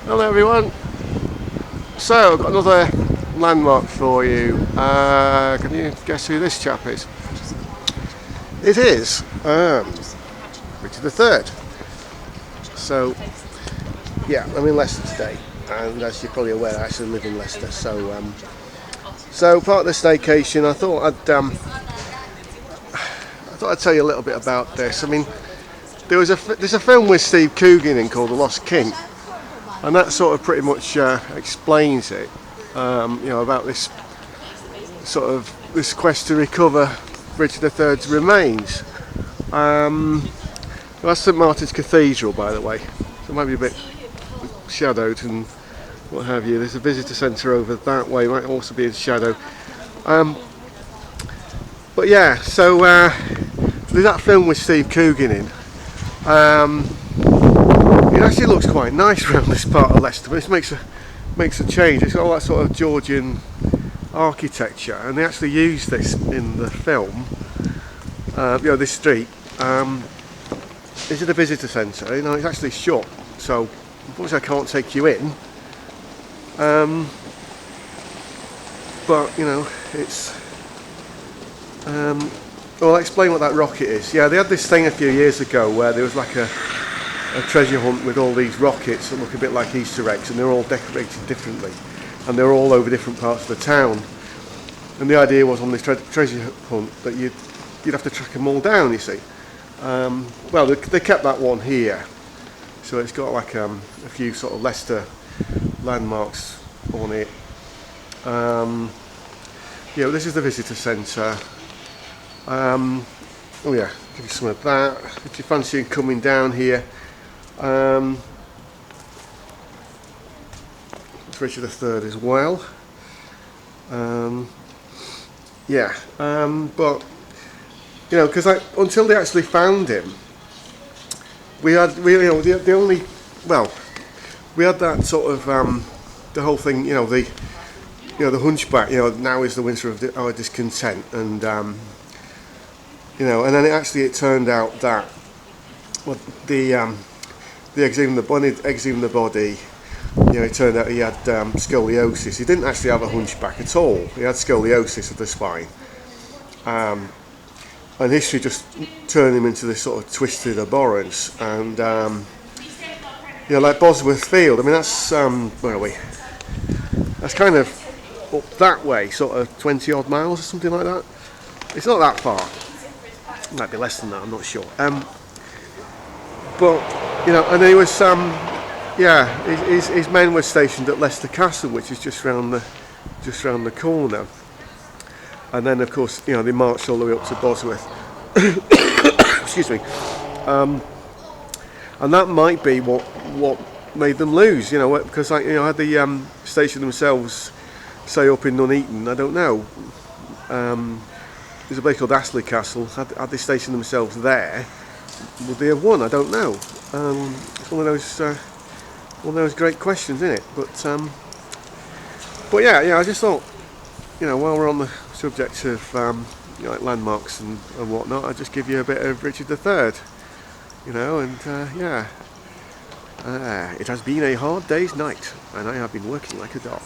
Hello everyone. So I've got another landmark for you. Can you guess who this chap is? It is Richard III. So yeah, I'm in Leicester today, and as you're probably aware, I actually live in Leicester. So part of the staycation, I thought I'd tell you a little bit about this. I mean, there's a film with Steve Coogan in called The Lost King, and that sort of pretty much explains it. About this quest to recover Richard III's remains. That's St Martin's Cathedral, by the way, so it might be a bit shadowed and what have you. There's a visitor centre over that way, might also be in shadow. But yeah, so there's that film with Steve Coogan in. It actually looks quite nice around this part of Leicester, but it makes a change. It's got all that sort of Georgian architecture, and they actually use this in the film. This street. This is a visitor centre. It's actually shut, so unfortunately I can't take you in. But it's. I'll explain what that rocket is. Yeah, they had this thing a few years ago where there was like a treasure hunt with all these rockets that look a bit like Easter eggs, and they're all decorated differently, and they're all over different parts of the town. And the idea was on this treasure hunt that you'd have to track them all down. You see, they kept that one here, so it's got like a few sort of Leicester landmarks on it. This is the visitor centre. Give you some of that if you fancy coming down here. It's Richard III as well. But because until they actually found him, we had that sort of the whole thing. The hunchback. Now is the winter of our discontent, and and then it turned out that they exhumed the body. It turned out he had scoliosis. He didn't actually have a hunchback at all. He had scoliosis of the spine. And history just turned him into this sort of twisted abhorrence. And like Bosworth Field. I mean, that's where are we? That's kind of up that way, sort of 20 odd miles or something like that. It's not that far. It might be less than that. I'm not sure. And he was his men were stationed at Leicester Castle, which is just round the corner. And then of course they marched all the way up to Bosworth. Excuse me. And that might be what made them lose. Because had they stationed themselves, say, up in Nuneaton, I don't know. There's a place called Astley Castle. Had they stationed themselves there, would they have won? I don't know. It's one of those great questions, isn't it? But yeah, I just thought, while we're on the subject of like landmarks and whatnot, I'd just give you a bit of Richard III. It has been a hard day's night, and I have been working like a dog.